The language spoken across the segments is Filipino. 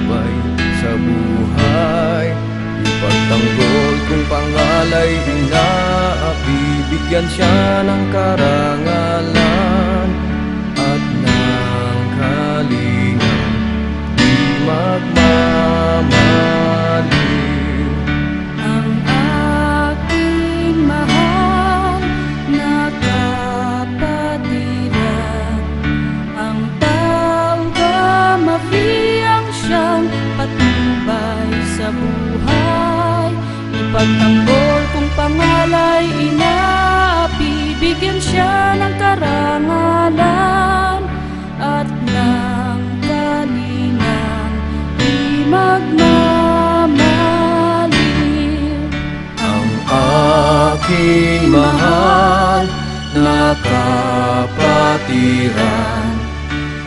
patnubay sa buhay. Ipagtanggol kung pangalay bibigyan siya ng karangalan at ng kalingang di magmamaliw. Ang aking mahal na kapatiran, ang taong kamafiyang siyang patnubay sa buhay. Ipagtanggol kung pangalay bibigyan siya ng karangalan at ng kalingang di magmamaliw. Ang aking mahal na kapatiran,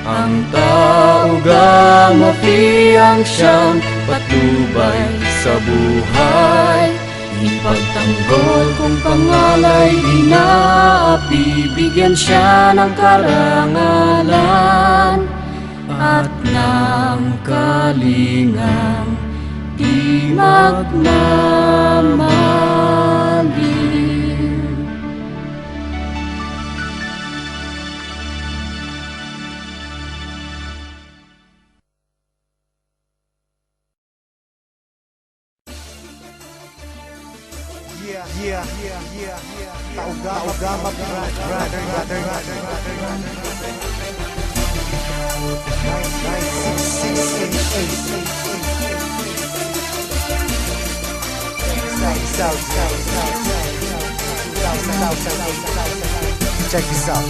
ang tao gamafiyang siyang patnubay sa buhay. Ipagtanggol kung pangalay bibigyan siya ng karangalan at ng kalingang di magmamaliw. Taugama brother. Check this out.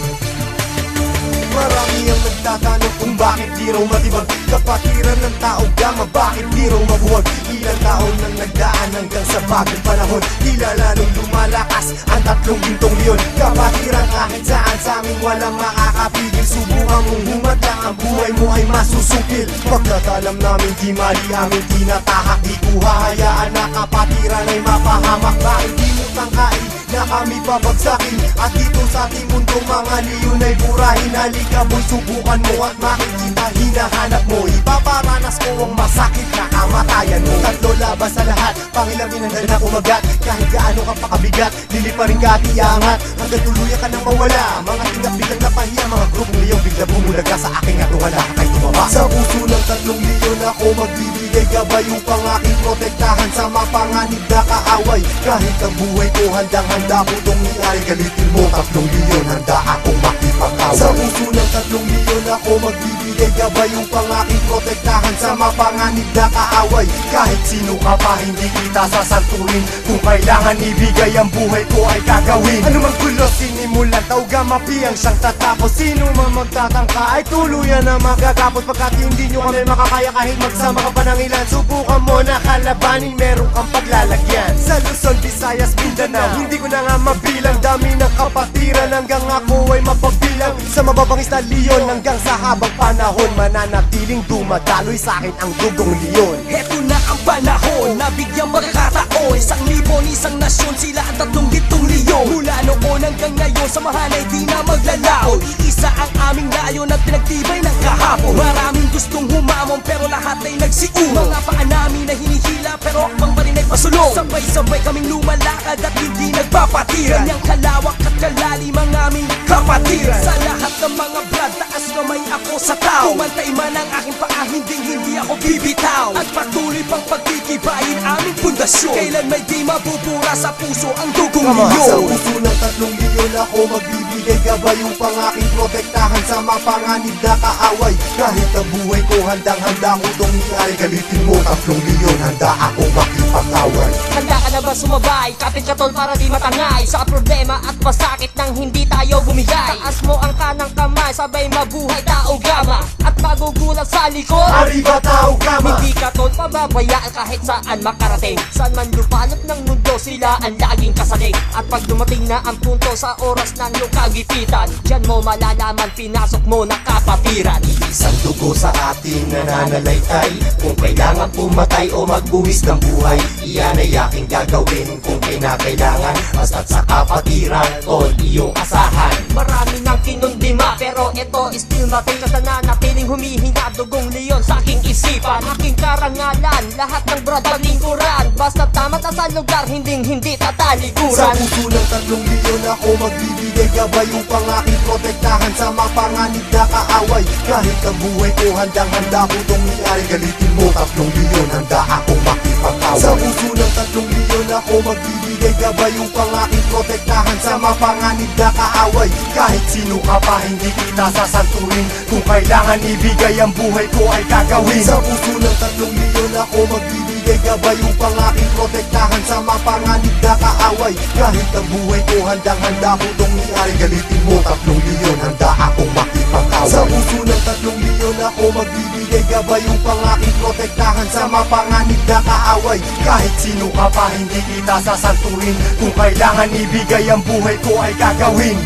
Marami ang nagtatanong kung bakit di raw matibag kapatiran ng tao gama, bakit di raw mabuwag. Ilang taon nang nagdaan hanggang sa bagong panahon, tila lalong lumalakas ang tatlong gintong leon. Kapatiran kahit saan sa amin walang makakapigil. Subukan mong humadlang, ang buhay mo ay masusukil. Pagkatalam namin di mali aming tinatahak, di ko hahayaan na kapatiran ay mapahamak. Bakit di mo tangkain na kami babagsakin? At dito sa ating mundo mga leon ay burahin. Halika mo'y subukan mo at makikita hinahanap mo. Ipaparanas ko ang masakit na kamatayan mo. Tatlo laban sa lahat, pangilang inandal na kumagat. Kahit gaano ka pakabigat, liliparin ka at iangat hanggang tuluyan ka nang mawala. Mga tingap biglang napahiya, mga grupong liyong bigla bumulaga sa aking atuhan. Nakakay tumaba sa puso ng tatlong leon ako magbibigay gabay upang aking protektahan sa mapanganib na kaaway. Kahit ang buhay ko handang-handa ko itong iari. Galitin mo tatlong leon, handa akong makipag-away. Sa puso ng tatlong leon ako magbibigay gabay upang aking protektahan sa mapanganib na kaaway. Kahit sino ka pa hindi kita sasanturin, kung kailangan ibigay ang buhay ko ay gagawin. Ano mang gulo sinimulan, taugama-piyang siyang tatapos. Sino man magtatangka ay tuluyan na magagapos. Pagkat hindi nyo kami makakaya kahit magsama ka pa ng ilan, subukan mo na kalabanin, meron kang paglalagyan. Sa Luzon, Visayas, Mindanao, hindi ko na nga mabilang. Dami ng kapatiran hanggang ako ay mapagbilang. Sa mababangis na leon hanggang sa habang panahon, mananatiling dumadaloy sa akin ang dugong leon. Heto na ang panahon, nabigyang magkataon. 1,000 nasyon, sila ang tatlong gitong leon. Mula noon hanggang ngayon, samahan ay di na maglalaon. Iisa ang aming layon at pinagtibay ng kahapon. Maraming gustong humamon pero lahat ay nagsiuno. Mga paa namin na hinihila pero akbang pa rin ay pasulong. Sabay-sabay kaming lumalakad at hindi nagpapatiran. Ganyang kalawak at kalalim ang aming kapatiran. Sa lahat ng mga brad, taas kamay ako sa tao. Kumantay man ang aking paa, hindi ako bibitaw. At patuloy pang pagtitibayin aming pundasyon. Kailan may di mabubura sa puso ang dugong leon. Sa puso ng tatlong leon ako magbibigay gabay upang aking protektahan sa mapanganib na kaaway. Kahit ang buhay ko handang-handa ko itong iari. Galitin mo tatlong leon, handa akong makipag-away. Handa ka na ba sumabay? Kapit ka tol para di matangay sa problema at masakit nang hindi tayo bumigay. Taas mo ang kanang kamay, sabay mabuhay tao gama. At magugulat sa likod, Arriba tao gama. hindi ka tol pababayaan kahit saan makarating. Saan man lupalop ng mundo, sila ang laging kasalig. At pag dumating na ang punto sa oras ng iyong kagipitan, diyan mo malalaman pinasok mo na kapatiran. Isang dugo sa ating nananalaytay. Kung kailangan pumatay o magbuwis ng buhay, iyan ay aking gagawin kung kinakailangan. Basta't sa kapatiran, tol, iyong asahan. Marami ng kinundima. Pero ito still mating na nanatiling humihinga dugong leon sa aking isipan. Aking karangalan, lahat ng brad lingkuran. Basta tama na sa lugar, hindi Sa tatalikuran. puso ng 3 milyon ako magbibigay gabay upang aking protektahan sa mapanganib na kaaway. Kahit ang buhay ko handang-handa ko itong iyari. Galitin mo 3 milyon, handa akong makipag-away. Sa puso ng 3 milyon ako magbibigay gabay upang aking protektahan sa mapanganib na kaaway. Kahit sino ka pa hindi kita sasanturin. Kung kailangan ibigay ang buhay ko ay gagawin. Sa puso ng 3 milyon ako magbibigay gabay upang aking protektahan sa mapanganib na kaaway. Kahit ang buhay ko handang-handa ko itong iyari. Galitin mo 3 milyon, handa akong makipag-away. Sa puso ng 3 milyon ako magbibigay gabay upang aking protektahan sa mapanganib na kaaway. Kahit sino ka pa hindi kita sasanturin. Kung kailangan ibigay ang buhay ko ay gagawin.